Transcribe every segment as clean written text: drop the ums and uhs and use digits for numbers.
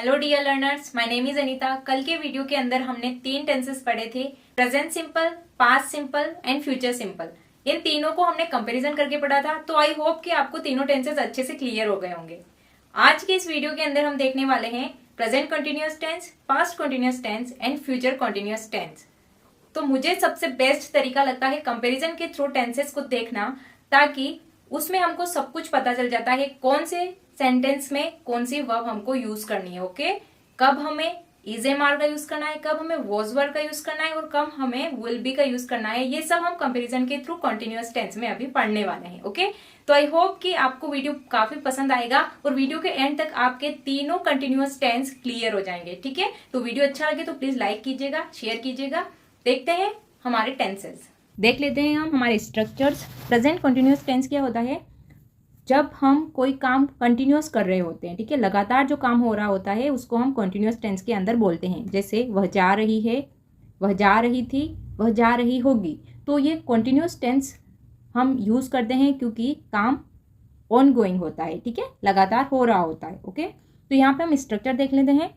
Hello dear learners, my name is Anita. कल के video के अंदर हमने 3 टेंसेस पढ़े थे, present simple, past simple and future simple. इन तीनों को हमने कंपैरिजन करके पढ़ा था, तो आई होप कि आपको तीनों टेंसेस अच्छे से क्लियर हो गए होंगे। आज के इस वीडियो के अंदर हम देखने वाले हैं present continuous tense, past continuous tense and future continuous tense. तो मुझे सबसे बेस्ट तरीका लगता है कंपैरिजन के थ्रू टेंसेस को देखना, ताकि उसमें हमको सब कुछ पता चल जाता है कौन से सेंटेंस में कौन सी वर्ब हमको यूज करनी है। ओके, कब हमें इज एम आर का यूज करना है, कब हमें वॉज वर्ब का यूज करना है और कब हमें विल बी का यूज करना है, ये सब हम कंपैरिजन के थ्रू कंटिन्यूअस टेंस में अभी पढ़ने वाले हैं। ओके, तो आई होप कि आपको वीडियो काफी पसंद आएगा और वीडियो के एंड तक आपके तीनों कंटिन्यूअस टेंस क्लियर हो जाएंगे। ठीक है, तो वीडियो अच्छा लगे तो प्लीज लाइक कीजिएगा, शेयर कीजिएगा। देखते हैं हमारे टेंसेस, देख लेते हैं हम हमारे स्ट्रक्चर्स। प्रेजेंट कंटिन्यूअस टेंस क्या होता है? जब हम कोई काम कंटिन्यूअस कर रहे होते हैं, ठीक है, लगातार जो काम हो रहा होता है उसको हम कंटिन्यूअस टेंस के अंदर बोलते हैं। जैसे वह जा रही है, वह जा रही थी, वह जा रही होगी। तो ये कंटिन्यूअस टेंस हम यूज करते हैं क्योंकि काम ऑन गोइंग होता है, ठीक है, लगातार हो रहा होता है। ओके, तो यहाँ पे हम स्ट्रक्चर देख लेते हैं।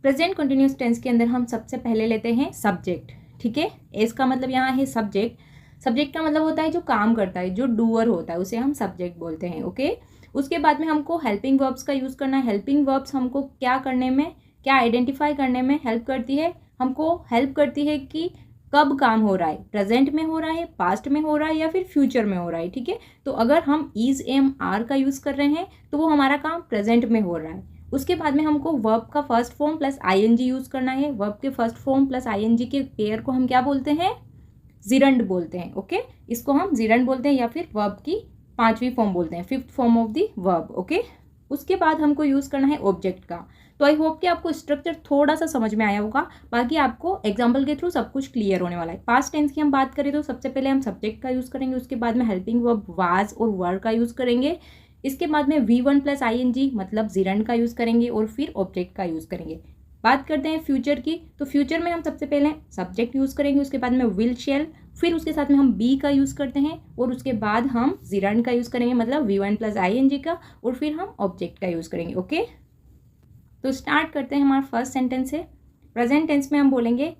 प्रेजेंट कंटिन्यूअस टेंस के अंदर हम सबसे पहले लेते हैं सब्जेक्ट। ठीक है, एस का मतलब यहाँ है सब्जेक्ट। सब्जेक्ट का मतलब होता है जो काम करता है, जो डूअर होता है, उसे हम सब्जेक्ट बोलते हैं। ओके, उसके बाद में हमको हेल्पिंग वर्ब्स का यूज करना है। हेल्पिंग वर्ब्स हमको क्या करने में, क्या आइडेंटिफाई करने में हेल्प करती है? हमको हेल्प करती है कि कब काम हो रहा है, प्रेजेंट में हो रहा है, पास्ट में हो रहा है या फिर फ्यूचर में हो रहा है। ठीक है, तो अगर हम इज एम आर का यूज कर रहे हैं तो वो हमारा काम प्रेजेंट में हो रहा है। उसके बाद में हमको वर्ब का first form plus ING use करना है। वर्ब के फर्स्ट फॉर्म प्लस आईएनजी के पेयर को हम क्या बोलते हैं? जिरंड बोलते हैं। ओके, इसको हम जिरंड बोलते हैं या फिर वर्ब की 5वीं फॉर्म बोलते हैं, 5th form of the verb. Okay, उसके बाद हमको यूज करना है ऑब्जेक्ट का। तो आई होप कि आपको स्ट्रक्चर थोड़ा सा समझ में आया होगा, बाकी आपको एग्जाम्पल के थ्रू सब कुछ क्लियर होने वाला है। पास्ट टेंस की हम बात करें तो सबसे पहले हम सब्जेक्ट का यूज करेंगे, उसके बाद में हेल्पिंग वर्ब वाज और वर का यूज करेंगे, इसके बाद में V1 प्लस आईएनजी मतलब जिरंड का यूज करेंगे और फिर ऑब्जेक्ट का यूज करेंगे। बात करते हैं फ्यूचर की, तो फ्यूचर में हम सबसे पहले सब्जेक्ट यूज करेंगे, उसके बाद में विल शेल, फिर उसके साथ में हम बी का यूज करते हैं और उसके बाद हम जिरंड का यूज करेंगे मतलब V1 प्लस आईएनजी का, और फिर हम ऑब्जेक्ट का यूज करेंगे। ओके, तो स्टार्ट करते हैं। हमारा फर्स्ट सेंटेंस है प्रेजेंट टेंस में हम बोलेंगे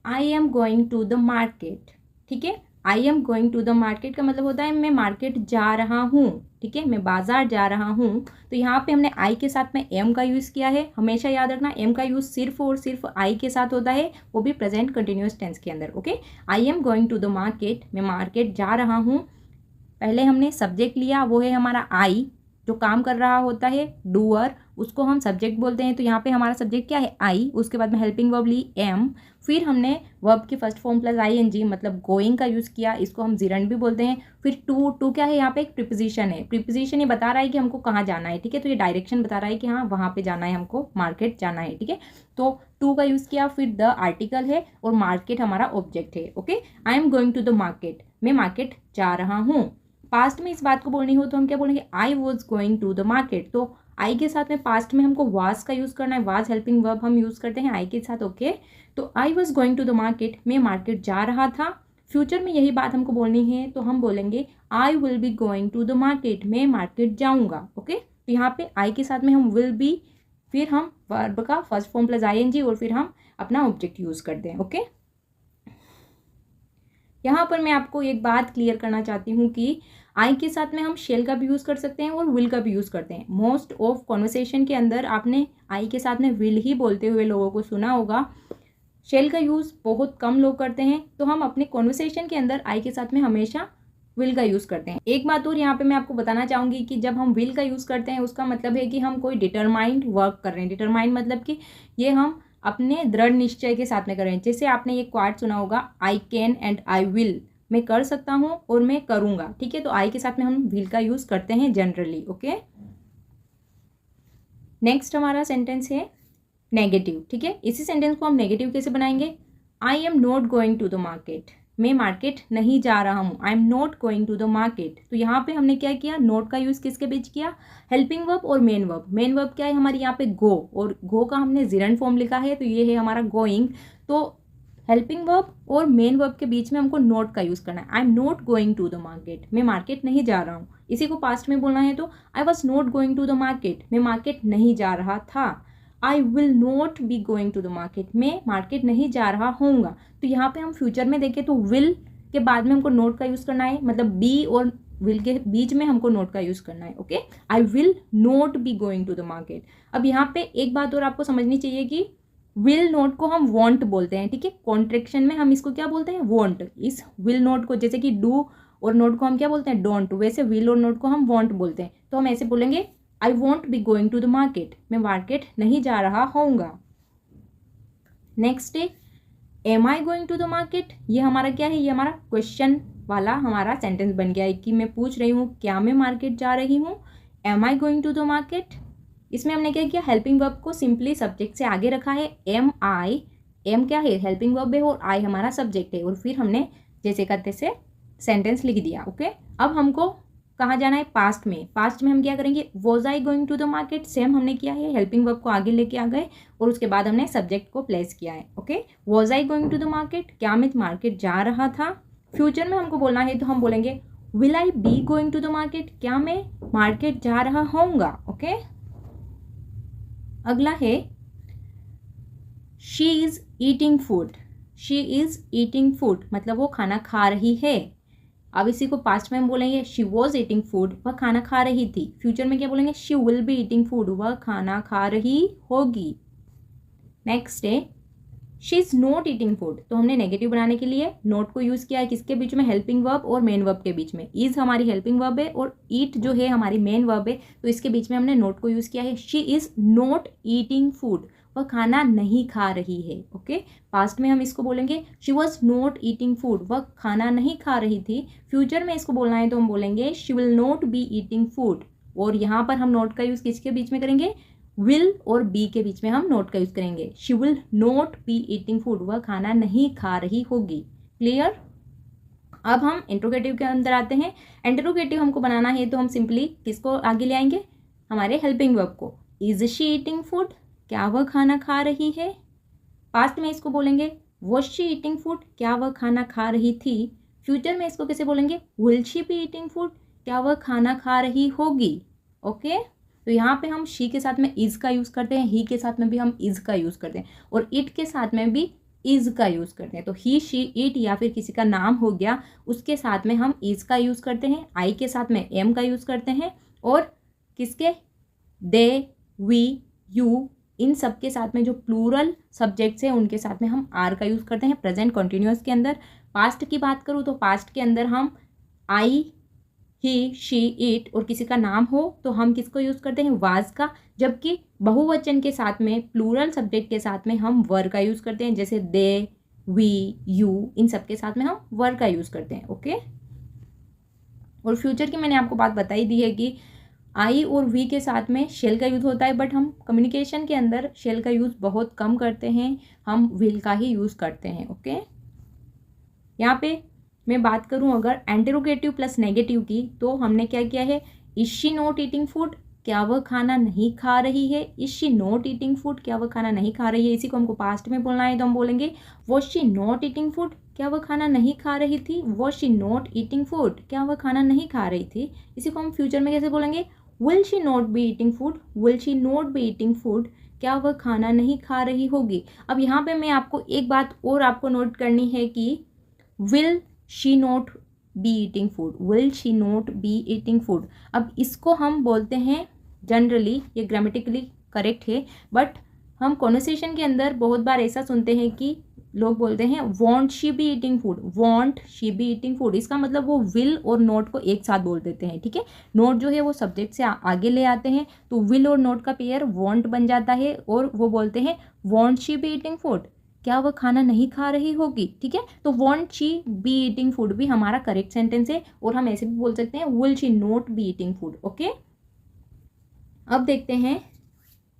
I am going to the market. ठीक है, I am going to the market का मतलब होता है मैं मार्केट जा रहा हूँ। ठीक है, मैं बाजार जा रहा हूँ। तो यहाँ पे हमने आई के साथ में एम का यूज़ किया है। हमेशा याद रखना एम का यूज़ सिर्फ और सिर्फ आई के साथ होता है, वो भी प्रेजेंट कंटिन्यूअस टेंस के अंदर। Okay, I am going to the market, मैं मार्केट जा रहा हूँ। पहले हमने सब्जेक्ट लिया, वो है हमारा आई, जो काम कर रहा होता है, डूअर, उसको हम सब्जेक्ट बोलते हैं। तो यहाँ पे हमारा सब्जेक्ट क्या है? आई। उसके बाद में हेल्पिंग वर्ब ली एम, फिर हमने वर्ब की फर्स्ट फॉर्म प्लस आईएनजी मतलब गोइंग का यूज़ किया, इसको हम जिरंड भी बोलते हैं। फिर टू, टू क्या है? यहाँ पे एक प्रीपोजिशन है। प्रीपोजिशन ये बता रहा है कि हमको कहाँ जाना है। ठीक है, तो ये डायरेक्शन बता रहा है कि हाँ वहाँ पे जाना है, हमको मार्केट जाना है। ठीक है, तो टू का यूज़ किया, फिर द आर्टिकल है और मार्केट हमारा ऑब्जेक्ट है। Okay, I am going to the market, मैं मार्केट जा रहा हूँ। पास्ट में इस बात को बोलनी हो तो हम क्या बोलेंगे? I was going to the market. तो आई के साथ में पास्ट में हमको वाज का यूज़ करना है, वाज हेल्पिंग वर्ब हम यूज़ करते हैं आई के साथ। ओके, तो I was going to the market, मैं मार्केट जा रहा था। फ्यूचर में यही बात हमको बोलनी है तो हम बोलेंगे I will be going to the market, मैं मार्केट जाऊँगा। ओके, तो यहाँ पे आई के साथ में हम विल बी, फिर हम वर्ब का फर्स्ट फॉर्म प्लस आईएनजी और फिर हम अपना ऑब्जेक्ट यूज़ करते हैं। ओके, यहाँ पर मैं आपको एक बात क्लियर करना चाहती हूँ कि आई के साथ में हम शेल का भी यूज़ कर सकते हैं और विल का भी यूज़ करते हैं। मोस्ट ऑफ कॉन्वर्सेशन के अंदर आपने आई के साथ में विल ही बोलते हुए लोगों को सुना होगा। शेल का यूज़ बहुत कम लोग करते हैं, तो हम अपने कॉन्वर्सेशन के अंदर आई के साथ में हमेशा विल का यूज़ करते हैं। एक बात और यहाँ पे मैं आपको बताना चाहूँगी कि जब हम विल का यूज़ करते हैं उसका मतलब है कि हम कोई डिटरमाइंड वर्क कर रहे हैं। डिटरमाइंड मतलब कि ये हम अपने दृढ़ निश्चय के साथ में कर रहे हैं। जैसे आपने ये क्वार्ट सुना होगा, I can and I will, मैं कर सकता हूँ और मैं करूँगा। ठीक है, तो आई के साथ में हम विल का यूज़ करते हैं जनरली। ओके, नेक्स्ट हमारा सेंटेंस है नेगेटिव। ठीक है, इसी सेंटेंस को हम नेगेटिव कैसे बनाएंगे? I am not going to the market, मैं मार्केट नहीं जा रहा हूँ। I am not going to the market. तो यहाँ पे हमने क्या किया? नोट का यूज़ किसके बीच किया? हेल्पिंग वर्ब और मेन वर्ब। मेन वर्ब क्या है हमारी यहाँ पे? गो, और गो का हमने जिरंड फॉर्म लिखा है, तो ये है हमारा गोइंग। तो हेल्पिंग वर्ब और मेन वर्ब के बीच में हमको नोट का यूज़ करना है। I am not going to the market, मैं मार्केट नहीं जा रहा हूँ। इसी को पास्ट में बोलना है तो I was not going to the market, मैं मार्केट नहीं जा रहा था। I will not be going to the market, मैं मार्केट नहीं जा रहा होऊंगा। तो यहाँ पे हम फ्यूचर में देखें तो विल के बाद में हमको नोट का यूज़ करना है, मतलब बी और विल के बीच में हमको नोट का यूज़ करना है। Okay, I will not be going to the market. अब यहाँ पे एक बात और आपको समझनी चाहिए कि विल नोट को हम वॉन्ट बोलते हैं, ठीक है। कॉन्ट्रेक्शन में हम इसको क्या बोलते हैं, वॉन्ट। इस विल नोट को, जैसे कि डू और नोट को हम क्या बोलते हैं, डोंट, वैसे विल और नोट को हम वॉन्ट बोलते हैं। तो हम ऐसे बोलेंगे I won't be going to the market, मैं मार्केट नहीं जा रहा होऊंगा। नेक्स्ट है am I going to the market. ये हमारा क्या है, ये हमारा क्वेश्चन वाला हमारा सेंटेंस बन गया है कि मैं पूछ रही हूँ क्या मैं मार्केट जा रही हूँ, am I going to the market. इसमें हमने क्या किया, हेल्पिंग वर्ब को सिंपली सब्जेक्ट से आगे रखा है। एम आई, एम क्या है, हेल्पिंग वर्ब है और आई हमारा सब्जेक्ट है, और फिर हमने जैसे करते से सेंटेंस लिख दिया। ओके, अब हमको कहाँ जाना है, पास्ट में। पास्ट में हम क्या करेंगे, was I going to the market, same हमने किया है, हेल्पिंग वर्ब को आगे लेके आ गए और उसके बाद हमने सब्जेक्ट को प्लेस किया है। Okay, was I going to the market, क्या मैं मार्केट जा रहा था। फ्यूचर में हमको बोलना है तो हम बोलेंगे will I be going to the market, क्या मैं मार्केट जा रहा होऊंगा। ओके, अगला है she is eating food. She is eating food मतलब वो खाना खा रही है। अब इसी को पास्ट में हम बोलेंगे शी वॉज ईटिंग फूड, वह खाना खा रही थी। फ्यूचर में क्या बोलेंगे, she will be eating food, वह खाना खा रही होगी। नेक्स्ट है she is not eating food. तो हमने नेगेटिव बनाने के लिए नोट को यूज किया है, किसके बीच में, हेल्पिंग वर्ब और मेन वर्ब के बीच में। इज हमारी हेल्पिंग वर्ब है और ईट जो है हमारी मेन वर्ब है, तो इसके बीच में हमने नोट को यूज किया है। She is not eating food, वह खाना नहीं खा रही है। ओके, पास्ट में हम इसको बोलेंगे she was not eating food, वह खाना नहीं खा रही थी। फ्यूचर में इसको बोलना है तो हम बोलेंगे she will not be eating food, और यहाँ पर हम नोट का यूज किसके बीच में करेंगे, विल और बी के बीच में हम नोट का यूज करेंगे। She will not be eating food, वह खाना नहीं खा रही होगी। क्लियर। अब हम इंट्रोगेटिव के अंदर आते हैं। इंट्रोगेटिव हमको बनाना है तो हम सिंपली किसको आगे ले आएंगे, हमारे हेल्पिंग वर्ब को। इज शी ईटिंग फूड, क्या वह खाना खा रही है। पास्ट में इसको बोलेंगे वॉज शी ईटिंग फूड, क्या वह खाना खा रही थी। फ्यूचर में इसको कैसे बोलेंगे, will she be eating food, क्या वह खाना खा रही होगी। ओके, तो यहाँ पे हम शी के साथ में इज का यूज़ करते हैं, ही के साथ में भी हम इज का यूज़ करते हैं, और इट के साथ में भी इज का यूज़ करते हैं। तो ही, शी, इट या फिर किसी का नाम हो गया उसके साथ में हम इज का यूज़ करते हैं। आई के साथ में एम का यूज़ करते हैं, और किसके, दे, वी, यू, इन सब के साथ में जो प्लूरल सब्जेक्ट्स हैं उनके साथ में हम आर का यूज़ करते हैं प्रेजेंट कंटिन्यूअस के अंदर। पास्ट की बात करूँ तो पास्ट के अंदर हम आई, ही, शी, इट और किसी का नाम हो तो हम किसको यूज़ करते हैं, वाज का। जबकि बहुवचन के साथ में, प्लूरल सब्जेक्ट के साथ में हम वर का यूज़ करते हैं, जैसे दे, वी, यू, इन सब के साथ में हम वर का यूज़ करते हैं। ओके, और फ्यूचर की मैंने आपको बात बताई दी है कि आई और वी के साथ में शेल का यूज़ होता है, बट हम कम्युनिकेशन के अंदर शेल का यूज़ बहुत कम करते हैं, हम विल का ही यूज़ करते हैं। ओके, यहाँ पे मैं बात करूँ अगर इंटरोगेटिव प्लस नेगेटिव की, तो हमने क्या किया है, is she not eating food, क्या वह खाना नहीं खा रही है। Is she not eating food, क्या वह खाना नहीं खा रही है। इसी को हमको पास्ट में बोलना है तो हम बोलेंगे was she not eating food, क्या वह खाना नहीं खा रही थी। Was she not eating food, क्या वह खाना नहीं खा रही थी। इसी को हम फ्यूचर में कैसे बोलेंगे, will she not be eating food, will she not be eating food, क्या वह खाना नहीं खा रही होगी। अब यहाँ पे मैं आपको एक बात और आपको नोट करनी है कि will she not be eating food, will she not be eating food. अब इसको हम बोलते हैं जनरली, ये ग्रामेटिकली करेक्ट है, बट हम कॉन्वर्सेशन के अंदर बहुत बार ऐसा सुनते हैं कि लोग बोलते हैं want she be eating food, want she be eating food. इसका मतलब वो विल और नॉट को एक साथ बोल देते हैं, ठीक है। नॉट जो है वो सब्जेक्ट से आगे ले आते हैं, तो विल और नॉट का पेयर वॉन्ट बन जाता है, और वो बोलते हैं want she be eating food, क्या वह खाना नहीं खा रही होगी, ठीक है। तो want she be eating food भी हमारा करेक्ट सेंटेंस है, और हम ऐसे भी बोल सकते हैं will she not be eating food. Okay, अब देखते हैं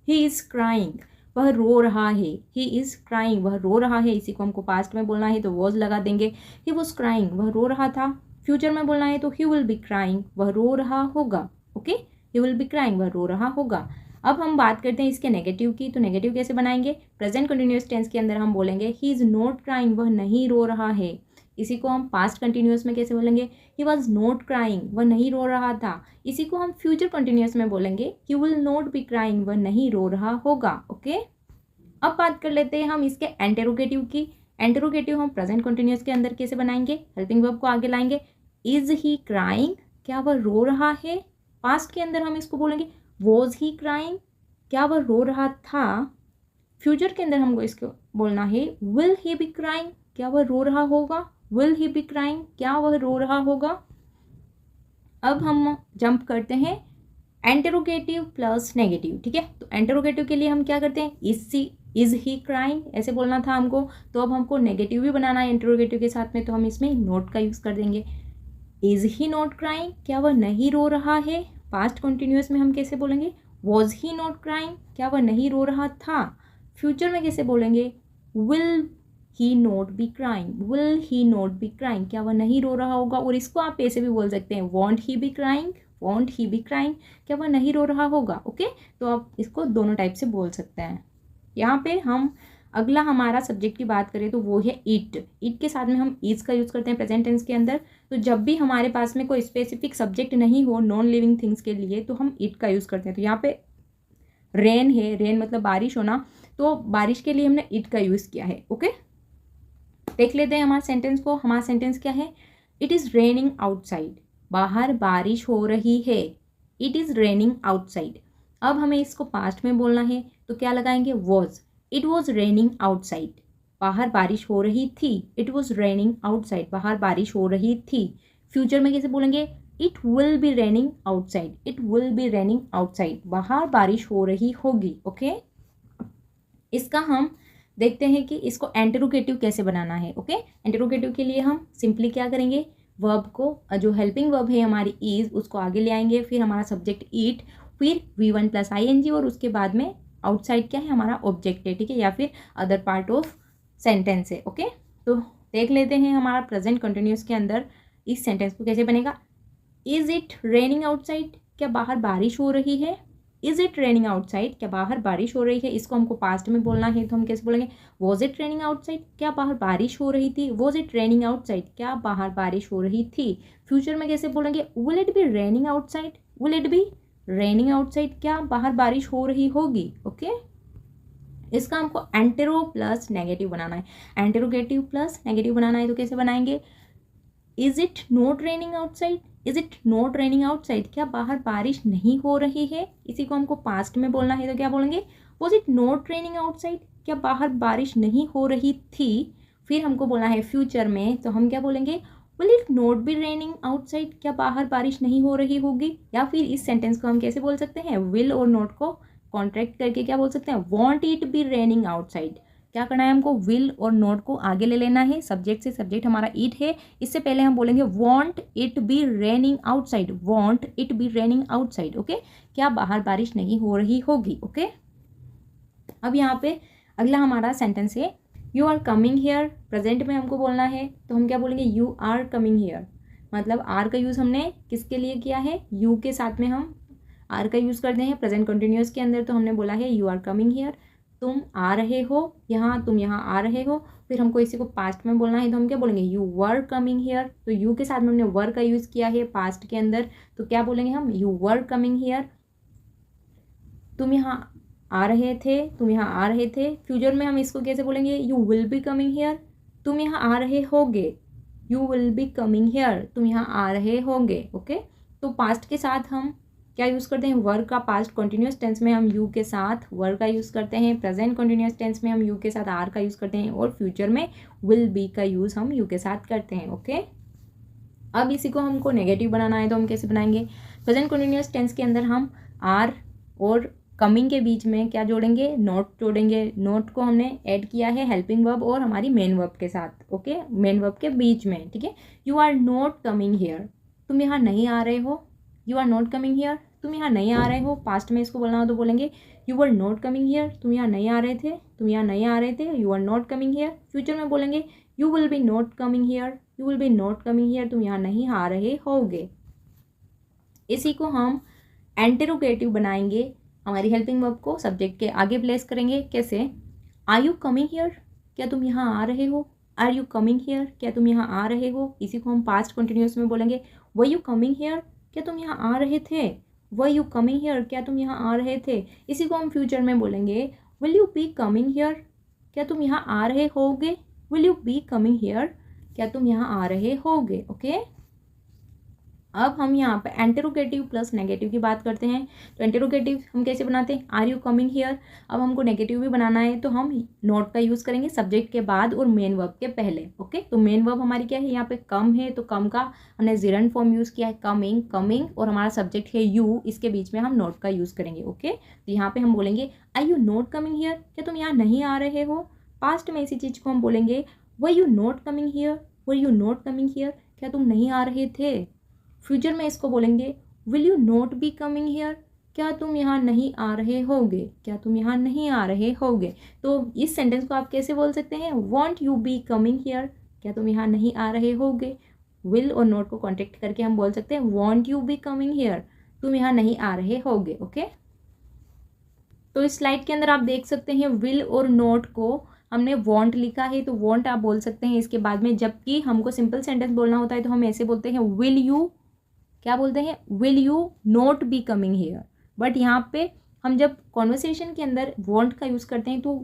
ही इज क्राइंग, वह रो रहा है। ही इज क्राइंग, वह रो रहा है। इसी को हमको पास्ट में बोलना है तो वॉज लगा देंगे। ही वॉज क्राइंग, वह रो रहा था। फ्यूचर में बोलना है तो ही विल बी क्राइंग, वह रो रहा होगा। Okay, he will be crying, वह रो रहा होगा। अब हम बात करते हैं इसके नेगेटिव की, तो नेगेटिव कैसे बनाएंगे, प्रेजेंट कंटिन्यूअस टेंस के अंदर हम बोलेंगे ही इज नॉट क्राइंग, वह नहीं रो रहा है। इसी को हम पास्ट कंटिन्यूस में कैसे बोलेंगे, ही वॉज नॉट क्राइंग, वह नहीं रो रहा था। इसी को हम फ्यूचर कंटिन्यूस में बोलेंगे, he will not B crying, वह नहीं रो रहा होगा। ओके, अब बात कर लेते हैं हम इसके इंटरोगेटिव की। इंटरोगेटिव हम प्रेजेंट कंटिन्यूस के अंदर कैसे बनाएंगे, हेल्पिंग वर्ब को आगे लाएंगे। इज ही क्राइंग, क्या वह रो रहा है। पास्ट के अंदर हम इसको बोलेंगे वॉज ही क्राइंग, क्या वह रो रहा था। फ्यूचर के अंदर हमको इसको बोलना है विल ही बी क्राइंग, क्या वह रो रहा होगा। विल ही बी क्राइंग, क्या वह रो रहा होगा। अब हम जंप करते हैं इंटरोगेटिव प्लस नेगेटिव। ठीक है, तो इंटरोगेटिव के लिए हम क्या करते हैं, इज ही क्राइंग ऐसे बोलना था हमको। तो अब हमको नेगेटिव भी बनाना है इंटरोगेटिव के साथ में, तो हम इसमें नोट का यूज़ कर देंगे। इज ही नॉट क्राइंग, क्या वह नहीं रो रहा है। पास्ट कंटिन्यूस में हम कैसे बोलेंगे, वॉज ही नॉट क्राइंग, क्या वह नहीं रो रहा था। फ्यूचर में कैसे बोलेंगे, will he not be crying, will he not be crying, क्या वह नहीं रो रहा होगा। और इसको आप ऐसे भी बोल सकते हैं, want he B crying, want he B crying, क्या वह नहीं रो रहा होगा। ओके, तो आप इसको दोनों टाइप से बोल सकते हैं। यहाँ पे हम अगला हमारा सब्जेक्ट की बात करें तो वो है इट। इट के साथ में हम इज का यूज़ करते हैं प्रेजेंट टेंस के अंदर। तो जब भी हमारे पास में कोई स्पेसिफिक सब्जेक्ट नहीं हो नॉन लिविंग थिंग्स के लिए, तो हम इट का यूज़ करते हैं। तो यहाँ पे रेन है, रेन मतलब बारिश होना, तो बारिश के लिए हमने इट का यूज़ किया है। ओके, देख लेते हैं हमारे सेंटेंस को। हमारा सेंटेंस क्या है, इट इज़ रेनिंग आउटसाइड, बाहर बारिश हो रही है। It is raining outside. अब हमें इसको पास्ट में बोलना है, तो क्या लगाएंगे, was. It was raining outside, बाहर बारिश हो रही थी। इट वॉज रेनिंग आउटसाइड, बाहर बारिश हो रही थी। फ्यूचर में कैसे बोलेंगे, it will be raining outside, it will be raining outside, बाहर बारिश हो रही होगी। ओके, इसका हम देखते हैं कि इसको इंटरोगेटिव कैसे बनाना है। ओके, इंटरोगेटिव के लिए हम सिंपली क्या करेंगे, वर्ब को, जो हेल्पिंग वर्ब है हमारी इज, उसको आगे ले आएंगे, फिर हमारा सब्जेक्ट इट, फिर V1 प्लस ING, और उसके बाद में आउटसाइड क्या है, हमारा ऑब्जेक्ट है। ठीक है, या फिर अदर पार्ट ऑफ सेंटेंस है। ओके, तो देख लेते हैं हमारा प्रेजेंट कंटिन्यूस के अंदर इस सेंटेंस को कैसे बनेगा। इज इट रेनिंग आउटसाइड, क्या बाहर बारिश हो रही है। इज इट रेनिंग आउटसाइड, क्या बाहर बारिश हो रही है। इसको हमको पास्ट में बोलना है, तो हम कैसे बोलेंगे, वॉज इट रेनिंग आउटसाइड, क्या बाहर बारिश हो रही थी। वॉज इट रेनिंग आउटसाइड, क्या बाहर बारिश हो रही थी। फ्यूचर में कैसे बोलेंगे, will it be raining outside, will it be raining outside, क्या बाहर बारिश हो रही होगी। ओके, इसका हमको एंटेरो प्लस नेगेटिव बनाना है। एंटेरोगेटिव प्लस नेगेटिव बनाना है, तो कैसे बनाएंगे, is it not raining outside, is it not raining outside, क्या बाहर बारिश नहीं हो रही है। इसी को हमको पास्ट में बोलना है, तो क्या बोलेंगे, was it not raining outside, क्या बाहर बारिश नहीं हो रही थी। फिर हमको बोलना है फ्यूचर में, तो हम क्या बोलेंगे, will it not be raining outside, क्या बाहर बारिश नहीं हो रही होगी। या फिर इस सेंटेंस को हम कैसे बोल सकते हैं, विल और नॉट को कॉन्ट्रैक्ट करके क्या बोल सकते हैं, want it be raining outside. क्या करना है हमको, विल और नॉट को आगे ले लेना है। सब्जेक्ट से सब्जेक्ट हमारा इट है, इससे पहले हम बोलेंगे want it be raining outside, want it be raining outside. Okay, क्या बाहर बारिश नहीं हो रही होगी। ओके, अब यहाँ पे अगला हमारा सेंटेंस है, you are coming here. Present में हमको बोलना है, तो हम क्या बोलेंगे, यू आर कमिंग हेयर। मतलब आर का यूज़ हमने किसके लिए किया है, यू के साथ में हम आर का यूज़ करते हैं प्रेजेंट कंटिन्यूअस के अंदर। तो हमने बोला है यू आर कमिंग हेयर, तुम आ रहे हो यहाँ, तुम यहाँ आ रहे हो। फिर हमको इसी को पास्ट में बोलना है, तो हम क्या बोलेंगे, यू वर कमिंग हेयर। तो यू के साथ में हमने वर का यूज़ किया है पास्ट के अंदर, तो क्या बोलेंगे हम, यू वर कमिंग हेयर, तुम यहाँ आ रहे थे, तुम यहाँ आ रहे थे। फ्यूचर में हम इसको कैसे बोलेंगे, you will be coming here, तुम यहाँ आ रहे होगे। You will be coming here, तुम यहाँ आ रहे होगे। ओके, तो पास्ट के साथ हम क्या यूज़ करते हैं, वर्क का। पास्ट कंटिन्यूस टेंस में हम यू के साथ वर्क का यूज़ करते हैं, प्रेजेंट कंटिन्यूस टेंस में हम यू के साथ आर का यूज़ करते हैं, और फ्यूचर में विल बी का यूज़ हम यू के साथ करते हैं। ओके, अब इसी को हमको नेगेटिव बनाना है, तो हम कैसे बनाएंगे, प्रेजेंट कंटिन्यूस टेंस के अंदर हम आर और कमिंग के बीच में क्या जोड़ेंगे, नोट जोड़ेंगे। नोट को हमने ऐड किया है हेल्पिंग वर्ब और हमारी मेन वर्ब के साथ। ओके, मेन वर्ब के बीच में। ठीक है, you are not coming here, तुम यहाँ नहीं आ रहे हो। You are not coming here, तुम यहाँ नहीं आ रहे हो। पास्ट में इसको बोलना हो तो बोलेंगे, you are not coming here, तुम यहाँ नहीं आ रहे थे, तुम यहाँ नहीं आ रहे थे। You are not coming here. Future में बोलेंगे, you will be not coming here, you will be not coming here, तुम यहाँ नहीं आ रहे होगे। इसी को हम इंटरोगेटिव बनाएंगे, हमारी हेल्पिंग वर्ब को सब्जेक्ट के आगे प्लेस करेंगे। कैसे, आर यू कमिंग हियर, क्या तुम यहाँ आ रहे हो। आर यू कमिंग हियर, क्या तुम यहाँ आ रहे हो, इसी को हम पास्ट कंटिन्यूस में बोलेंगे वर यू कमिंग हियर, क्या तुम यहाँ आ रहे थे, वर यू कमिंग हियर, क्या तुम यहाँ आ रहे थे। इसी को हम फ्यूचर में बोलेंगे will you be coming here, क्या तुम यहाँ आ रहे होगे, will you be coming here, क्या तुम यहाँ आ रहे होगे। ओके, अब हम यहाँ पे इंटरोगेटिव प्लस नेगेटिव की बात करते हैं। तो इंटरोगेटिव हम कैसे बनाते हैं, आर यू कमिंग हियर। अब हमको नेगेटिव भी बनाना है तो हम नॉट का यूज़ करेंगे सब्जेक्ट के बाद और मेन वर्ब के पहले। ओके, तो मेन वर्ब हमारी क्या है, यहाँ पे कम है तो कम का हमने जिरंड फॉर्म यूज़ किया है, कमिंग, कमिंग, और हमारा सब्जेक्ट है यू, इसके बीच में हम नॉट का यूज़ करेंगे। ओके, तो यहाँ पे हम बोलेंगे are you not coming here, क्या तुम यहाँ नहीं आ रहे हो। पास्ट में इसी चीज़ को हम बोलेंगे were you not coming here, were you not coming here, क्या तुम नहीं आ रहे थे। फ्यूचर में इसको बोलेंगे will you not be coming here, क्या तुम यहाँ नहीं आ रहे होगे, क्या तुम यहाँ नहीं आ रहे होगे। तो इस सेंटेंस को आप कैसे बोल सकते हैं, want you be coming here, क्या तुम यहाँ नहीं आ रहे होगे। विल और नॉट को कॉन्टेक्ट करके हम बोल सकते हैं want you be coming here, तुम यहाँ नहीं आ रहे होगे। ओके, तो इस स्लाइड के अंदर आप देख सकते हैं विल और नॉट को हमने वॉन्ट लिखा है, तो वॉन्ट आप बोल सकते हैं इसके बाद में, जबकि हमको सिंपल सेंटेंस बोलना होता है तो हम ऐसे बोलते हैं विल यू, क्या बोलते हैं, will you not be coming here. But यहाँ पे हम जब कॉन्वर्सेशन के अंदर वॉन्ट का यूज़ करते हैं तो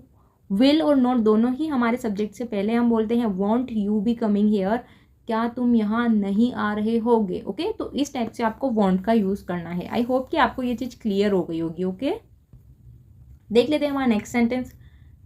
विल और नॉट दोनों ही हमारे सब्जेक्ट से पहले हम बोलते हैं want you be coming here, क्या तुम यहाँ नहीं आ रहे होगे। ओके, तो इस टाइप से आपको वॉन्ट का यूज़ करना है। आई होप कि आपको ये चीज़ क्लियर हो गई होगी। ओके, देख लेते हैं हमारा next sentence.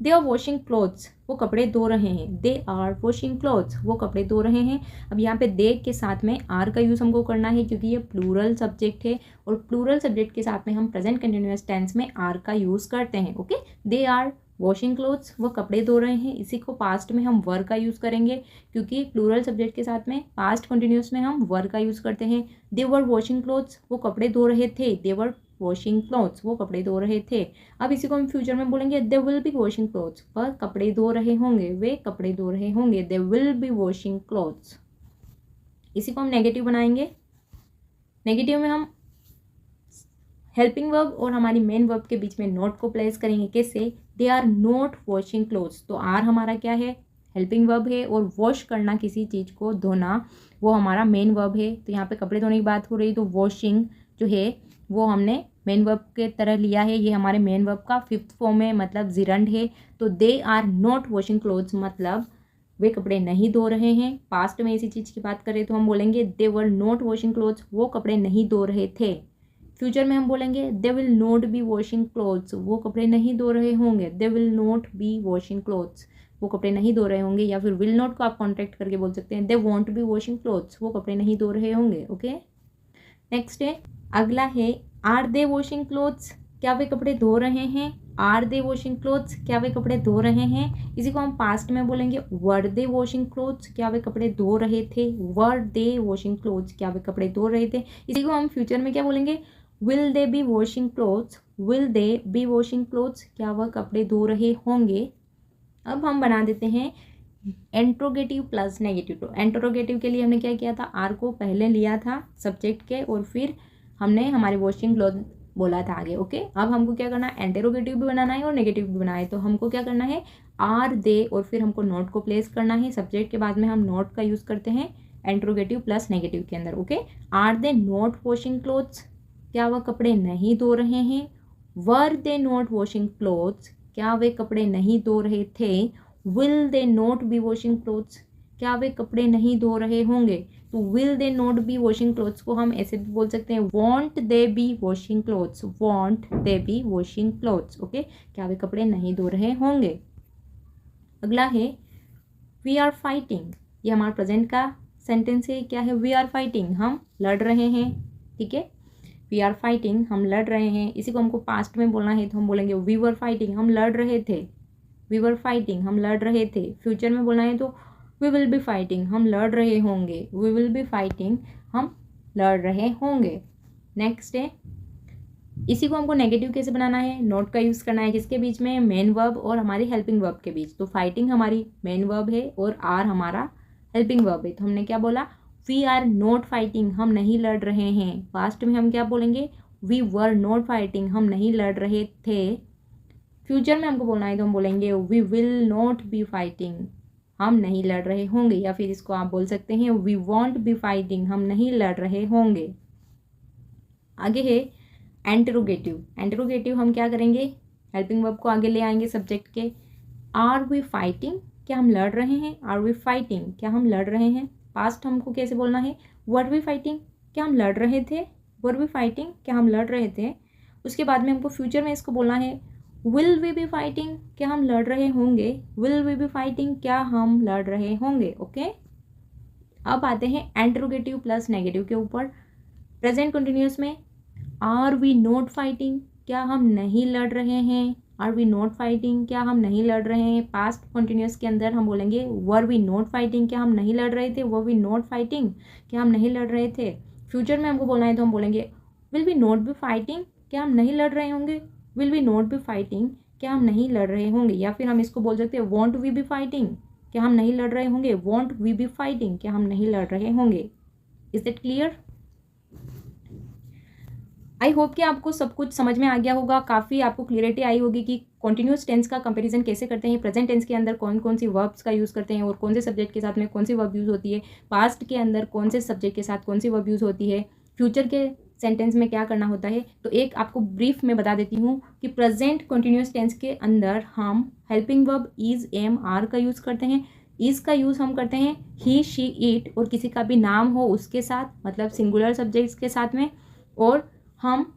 They are washing clothes, वो कपड़े धो रहे हैं। दे आर वॉशिंग क्लोथ्स, वो कपड़े धो रहे हैं। अब यहाँ पे दे के साथ में आर का यूज़ हमको करना है क्योंकि ये प्लूरल सब्जेक्ट है, और प्लूरल सब्जेक्ट के साथ में हम प्रेजेंट कंटिन्यूअस टेंस में आर का यूज़ करते हैं। Okay, they are washing clothes, वो कपड़े धो रहे हैं। इसी को पास्ट में हम वर का यूज़ करेंगे क्योंकि प्लूरल सब्जेक्ट के साथ में पास्ट कंटिन्यूअस में हम वर का यूज़ करते हैं। दे वर वॉशिंग क्लोथ्स, वो कपड़े धो रहे थे। दे वर वॉशिंग क्लोथ्स, वो कपड़े धो रहे थे। अब इसी को हम फ्यूचर में बोलेंगे they will be washing clothes, वह कपड़े धो रहे होंगे, वे कपड़े धो रहे होंगे। They will be washing clothes. इसी को हम नेगेटिव बनाएंगे। नेगेटिव में हम हेल्पिंग वर्ब और हमारी मेन वर्ब के बीच में नॉट को प्लेस करेंगे। कैसे, they are not washing clothes, तो आर हमारा क्या है, हेल्पिंग वर्ब है, और वॉश करना किसी चीज़ को धोना वो हमारा मेन वर्ब है। तो यहाँ पे कपड़े धोने की बात हो रही, तो वॉशिंग जो है वो हमने मेन वर्ब के तरह लिया है। ये हमारे मेन वर्ब का फिफ्थ फॉर्म है, मतलब जिरंड है। तो they are not washing clothes मतलब वे कपड़े नहीं धो रहे हैं। पास्ट में इसी चीज़ की बात करें तो हम बोलेंगे दे वर नॉट वॉशिंग क्लोथ्स, वो कपड़े नहीं धो रहे थे। फ्यूचर में हम बोलेंगे they will not be washing clothes, वो कपड़े नहीं धो रहे होंगे। They will not be washing clothes, वो कपड़े नहीं धो रहे होंगे। या फिर विल नॉट को आप कॉन्ट्रैक्ट करके बोल सकते हैं they won't be washing clothes, वो कपड़े नहीं धो रहे होंगे। ओके, नेक्स्ट है, अगला है आर दे वॉशिंग क्लोथ्स, क्या वे कपड़े धो रहे हैं। आर दे वॉशिंग क्लोथ्स, क्या वे कपड़े धो रहे हैं। इसी को हम पास्ट में बोलेंगे वर दे वॉशिंग क्लोथ्स, क्या वे कपड़े धो रहे थे। वर दे वॉशिंग क्लोथ्स, क्या वे कपड़े धो रहे थे। इसी को हम फ्यूचर में क्या बोलेंगे, will they be washing clothes, will they be washing clothes, क्या वह कपड़े धो रहे होंगे। अब हम बना देते हैं इंट्रोगेटिव प्लस नेगेटिव। तो इंट्रोगेटिव के लिए हमने क्या किया था, आर को पहले लिया था सब्जेक्ट के, और फिर हमने हमारे वॉशिंग क्लॉथ बोला था आगे। ओके, अब हमको क्या करना है, इंटरोगेटिव भी बनाना है और नेगेटिव भी बनाना है। तो हमको क्या करना है, आर दे और फिर हमको नॉट को प्लेस करना है। सब्जेक्ट के बाद में हम नॉट का यूज़ करते हैं इंट्रोगेटिव प्लस नेगेटिव के अंदर। Okay, are they not washing clothes, क्या वह कपड़े नहीं धो रहे हैं। Were they not washing clothes, क्या वे कपड़े नहीं धो रहे थे। Will they not be washing clothes, क्या वे कपड़े नहीं धो रहे होंगे। तो will they not be washing clothes को हम ऐसे भी बोल सकते हैं won't they be washing clothes, won't they be washing clothes. Okay, क्या वे कपड़े नहीं धो रहे होंगे। अगला है वी आर फाइटिंग, ये हमारा प्रेजेंट का सेंटेंस है। क्या है, वी आर फाइटिंग, हम लड़ रहे हैं। ठीक है, वी आर फाइटिंग, हम लड़ रहे हैं। इसी को हमको पास्ट में बोलना है तो हम बोलेंगे वी वर फाइटिंग, हम लड़ रहे थे। वी वर फाइटिंग, हम लड़ रहे थे। फ्यूचर में बोलना है तो वी विल बी फाइटिंग, हम लड़ रहे होंगे। वी विल बी फाइटिंग, हम लड़ रहे होंगे। नेक्स्ट है, इसी को हमको नेगेटिव कैसे बनाना है, नॉट का यूज़ करना है। किसके बीच में, मेन वर्ब और हमारी हेल्पिंग वर्ब के बीच। तो फाइटिंग हमारी मेन वर्ब है और आर हमारा हेल्पिंग वर्ब है। तो हमने क्या बोला, वी आर नॉट फाइटिंग, हम नहीं लड़ रहे हैं। पास्ट में हम क्या बोलेंगे, वी वर नॉट फाइटिंग, हम नहीं लड़ रहे थे। फ्यूचर में हमको बोलना है तो हम बोलेंगे we will not be fighting, हम नहीं लड़ रहे होंगे, या फिर इसको आप बोल सकते हैं वी वॉन्ट बी फाइटिंग, हम नहीं लड़ रहे होंगे। आगे है इंटरोगेटिव। इंटरोगेटिव हम क्या करेंगे, हेल्पिंग वर्ब को आगे ले आएंगे सब्जेक्ट के। आर वी फाइटिंग, क्या हम लड़ रहे हैं, आर वी फाइटिंग, क्या हम लड़ रहे हैं। पास्ट हमको कैसे बोलना है, वर वी फाइटिंग, क्या हम लड़ रहे थे, वर वी फाइटिंग, क्या हम लड़ रहे थे। उसके बाद में हमको फ्यूचर में इसको बोलना है विल वी बी फाइटिंग, क्या हम लड़ रहे होंगे, विल वी बी फाइटिंग, क्या हम लड़ रहे होंगे। ओके, अब आते हैं इंटरोगेटिव प्लस नेगेटिव के ऊपर। प्रेजेंट कंटिन्यूअस में आर वी नॉट फाइटिंग, क्या हम नहीं लड़ रहे हैं, आर वी नॉट फाइटिंग, क्या हम नहीं लड़ रहे हैं। पास्ट कंटिन्यूअस के अंदर हम बोलेंगे वर वी नॉट फाइटिंग, क्या हम नहीं लड़ रहे थे, वर वी नॉट फाइटिंग, क्या हम नहीं लड़ रहे थे। फ्यूचर में हमको बोलना है तो हम बोलेंगे will we not be fighting, क्या हम नहीं लड़ रहे होंगे, will we not be fighting, क्या हम नहीं लड़ रहे होंगे। या फिर हम इसको बोल सकते हैं वॉन्ट वी बी फाइटिंग, क्या हम नहीं लड़ रहे होंगे, वॉन्ट वी बी फाइटिंग, क्या हम नहीं लड़ रहे होंगे। Is that clear? I hope कि आपको सब कुछ समझ में आ गया होगा, काफ़ी आपको क्लियरिटी आई होगी कि कॉन्टिन्यूस टेंस का कंपैरिजन कैसे करते हैं, प्रेजेंट टेंस के अंदर कौन कौन सी वर्ब्स का यूज़ करते हैं और कौन से सब्जेक्ट के साथ में कौन सी वर्ब यूज़ होती है, पास्ट के अंदर कौन से सब्जेक्ट के साथ कौन सी वर्ब यूज़ होती है, फ्यूचर के सेंटेंस में क्या करना होता है। तो एक आपको ब्रीफ में बता देती हूँ कि प्रेजेंट कॉन्टिन्यूस टेंस के अंदर हम helping verb is, am, are का यूज़ करते हैं। इज का यूज़ हम करते हैं ही, शी, इट और किसी का भी नाम हो उसके साथ, मतलब सिंगुलर सब्जेक्ट्स के साथ में। और हम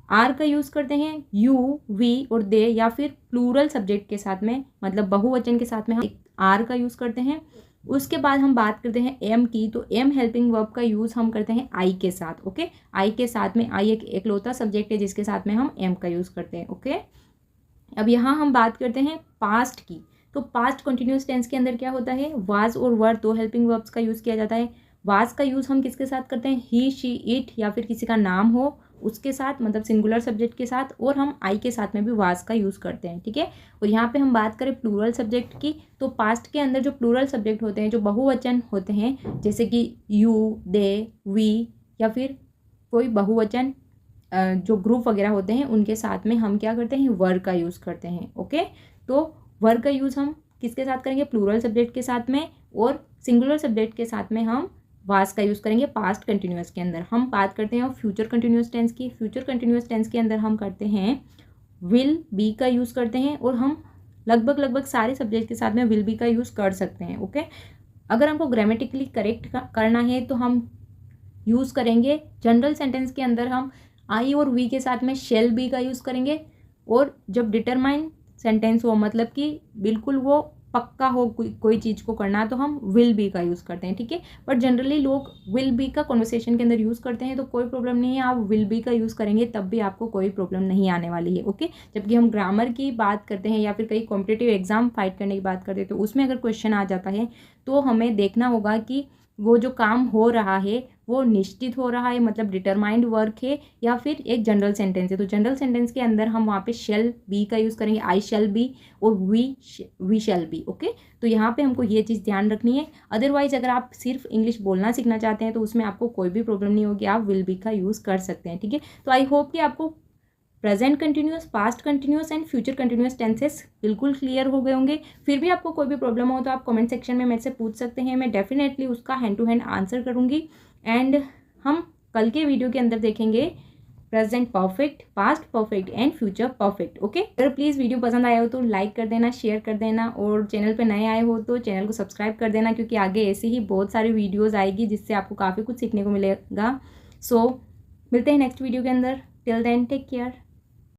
आर का यूज़ करते हैं यू, वी और दे, या फिर प्लूरल सब्जेक्ट के साथ में, मतलब बहुवचन के साथ में हम आर का यूज़ करते हैं। उसके बाद हम बात करते हैं एम की, तो एम हेल्पिंग वर्ब का यूज़ हम करते हैं आई के साथ। ओके, आई के साथ में, आई एक एकलौता सब्जेक्ट है जिसके साथ में हम एम का यूज़ करते हैं। ओके, अब यहाँ हम बात करते हैं पास्ट की। तो पास्ट कंटिन्यूस टेंस के अंदर क्या होता है, वाज और वर दो हेल्पिंग वर्ब्स का यूज़ किया जाता है। वाज का यूज़ हम किसके साथ करते हैं, ही, शी, इट, या फिर किसी का नाम हो उसके साथ, मतलब सिंगुलर सब्जेक्ट के साथ। और हम आई के साथ में भी वाज का यूज़ करते हैं। ठीक है, और यहाँ पे हम बात करें प्लूरल सब्जेक्ट की, तो पास्ट के अंदर जो प्लूरल सब्जेक्ट होते हैं, जो बहुवचन होते हैं, जैसे कि यू, दे, वी, या फिर कोई बहुवचन जो ग्रुप वगैरह होते हैं उनके साथ में हम क्या करते हैं, वर का यूज़ करते हैं। ओके, तो वर का यूज़ हम किसके साथ करेंगे, प्लूरल सब्जेक्ट के साथ में, और सिंगुलर सब्जेक्ट के साथ में हम वाज का यूज़ करेंगे पास्ट कंटिन्यूअस के अंदर। हम बात करते हैं फ्यूचर कंटिन्यूअस टेंस की। फ्यूचर कंटिन्यूअस टेंस के अंदर हम करते हैं विल बी का यूज़ करते हैं, और हम लगभग सारे सब्जेक्ट के साथ में विल बी का यूज़ कर सकते हैं। ओके, अगर हमको ग्रामेटिकली करेक्ट करना है तो हम यूज़ करेंगे जनरल सेंटेंस के अंदर हम आई और वी के साथ में शेल बी का यूज़ करेंगे, और जब डिटरमाइन सेंटेंस हो, मतलब कि बिल्कुल वो पक्का हो कोई चीज़ को करना, तो हम विल बी का यूज़ करते हैं। ठीक है, बट जनरली लोग विल बी का कॉन्वर्सेशन के अंदर यूज़ करते हैं, तो कोई प्रॉब्लम नहीं है, आप विल बी का यूज़ करेंगे तब भी आपको कोई प्रॉब्लम नहीं आने वाली है। ओके, जबकि हम ग्रामर की बात करते हैं या फिर कई कॉम्पिटिटिव एग्जाम फाइट करने की बात करते हैं, तो उसमें अगर क्वेश्चन आ जाता है तो हमें देखना होगा कि वो जो काम हो रहा है वो निश्चित हो रहा है, मतलब डिटरमाइंड वर्क है, या फिर एक जनरल सेंटेंस है। तो जनरल सेंटेंस के अंदर हम वहाँ पे शेल बी का यूज़ करेंगे, आई शेल बी और वी शेल बी। ओके, तो यहाँ पे हमको ये चीज़ ध्यान रखनी है। अदरवाइज अगर आप सिर्फ इंग्लिश बोलना सीखना चाहते हैं तो उसमें आपको कोई भी प्रॉब्लम नहीं होगी, आप विल बी का यूज़ कर सकते हैं। ठीक है, तो आई होप कि आपको present continuous, past continuous and future continuous tenses बिल्कुल क्लियर हो गए होंगे। फिर भी आपको कोई भी प्रॉब्लम हो तो आप कमेंट सेक्शन में मेरे से पूछ सकते हैं, मैं डेफिनेटली उसका हैंड टू हैंड आंसर करूँगी। एंड हम कल के वीडियो के अंदर देखेंगे present perfect, past perfect and future perfect. Okay, अगर प्लीज़ वीडियो पसंद आया हो तो लाइक कर देना, शेयर कर देना, और चैनल पे नए आए हो तो चैनल को सब्सक्राइब कर देना, क्योंकि आगे ऐसे ही बहुत सारी वीडियोज़ आएगी जिससे आपको काफ़ी कुछ सीखने को मिलेगा। सो मिलते हैं नेक्स्ट वीडियो के अंदर। Till then take care.